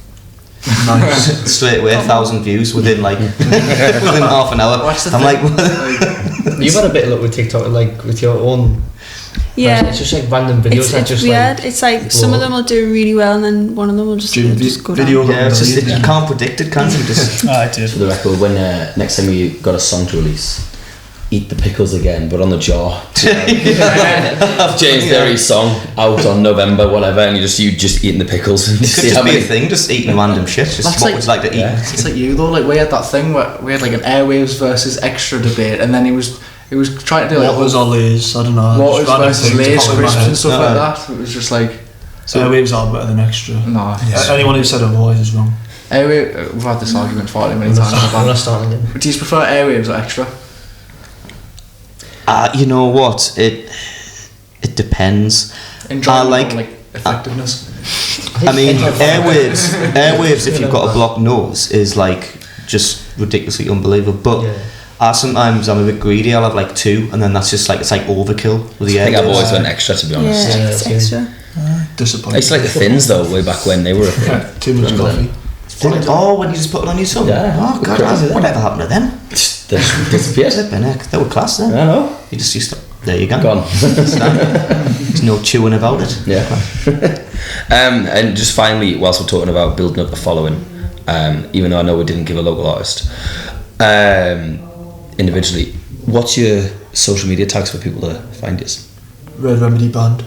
Nice. Straight away, 1,000 views within like within half an hour. What's the I'm thing? like, You've had a bit of luck with TikTok, like with your own. yeah. It's just like random videos It's, that it's just weird. like. It's like some of them will do really well, and then one of them will just, Do it'll just go down. video yeah, it's just, yeah. you can't predict it, can you? Just I did. For the record, when next time you got a song to release, eat the pickles again, but on the jar. James Berry song out on November, whatever, and you just eating the pickles and it could see just how be many. a thing, just eating random shit. Just That's what like- would you like to eat? Yeah. It's like you though. Like we had that thing where we had like an Airwaves versus Extra debate, and then he was trying to do like What was or Lay's? I don't know. what just was random versus things Lay's pop in my crisps head. and stuff No. like that. It was just like So Airwaves are better than Extra. no. Anyone who said otherwise is wrong. Airwave. We've had this argument far too many I'm times. gonna start again. Do you prefer Airwaves or Extra? You know what? It depends. Enjoyment like- or like effectiveness. I mean, airwaves. If you've got a blocked nose, is like just ridiculously unbelievable. But I'm a bit greedy. I'll have like 2, and then that's just like it's like overkill with the I think I've Airbus. always went extra, to be honest. Yeah, it's extra. Disappointing. I used to like the thins though, way back when they were a thing. Too much coffee. Oh, when you just put it on your tongue. Yeah. Oh god, Crazy, whatever happened to them? They disappeared. Flipping heck, they were class then. I know. You just used to. There you go. Gone. There's no chewing about it. Yeah. And just finally, whilst we're talking about building up a following, even though I know we didn't give a local artist, individually, what's your social media tags for people to find you Red Remedy Band.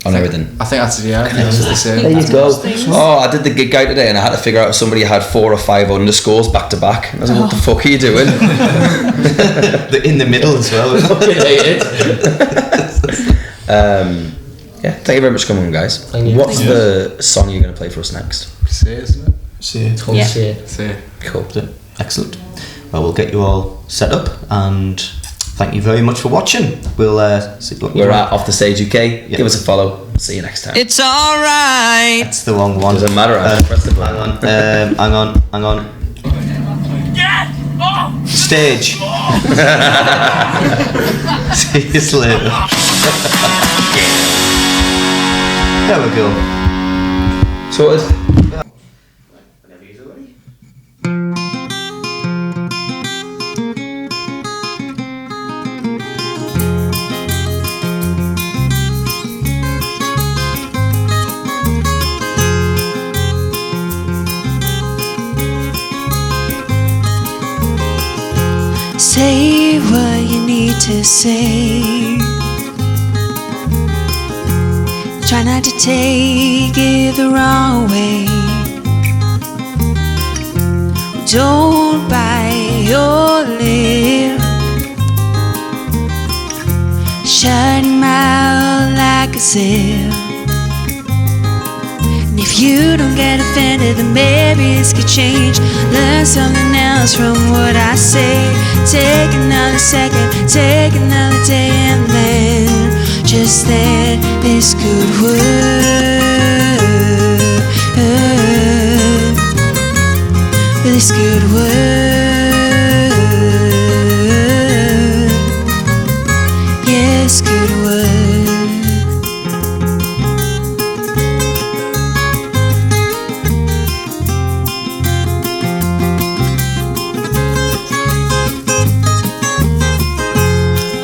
on everything? I think that's the same. There you go. Oh, I did the gig out today and I had to figure out if somebody had 4 or 5 underscores back to back. I was like, what the fuck are you doing? In the middle as well. Yeah, thank you very much for coming on, guys. Thank you. What's the song you're going to play for us next? Say, isn't it? See it. Called Yeah. Say. Say. Cool. Excellent. Well, we'll get you all set up, and thank you very much for watching. We'll see what We're at Off the Stage UK. Yeah. Give us a follow. See you next time. It's alright. That's the wrong one. Doesn't matter. I press the button. Hang on. Stage. See you later. There we go. Sorted. Say what you need to say. Try not to take it the wrong way. Don't bite your lip. Shut your mouth like a zip. And if you don't get offended, then maybe this could change. Learn something else from what I say. Take another second, take another day, and then, just then, this could work. This could work. Yes, could work.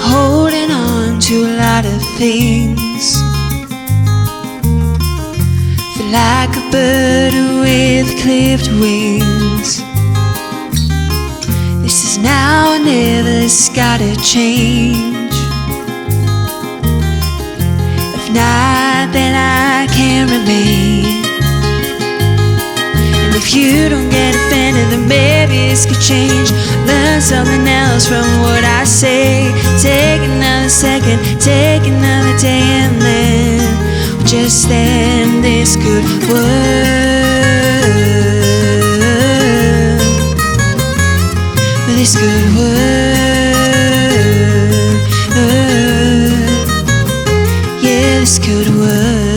Holding on to a lot of things. Feel like a bird with clipped wings. This is now or never, it's gotta change. If not, then I can't remain. And if you don't get offended, then maybe this could change. Learn something else from what I say. Take another second, take another day, and then, just then, this could work. This could work. Yeah, this could work.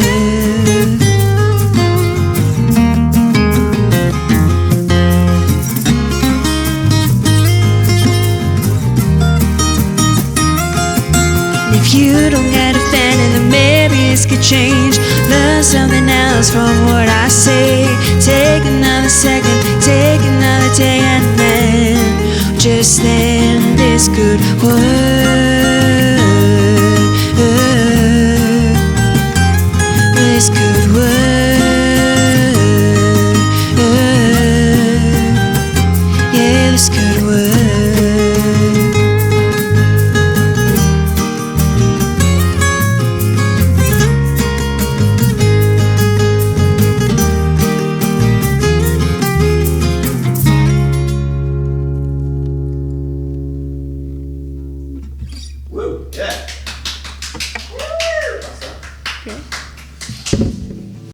If you don't get offended, then maybe this could change. Learn something else from what I say. Take another second, take another day, and then, just then, this could work. This could work. Yeah, this could work. Woo, yeah. Okay.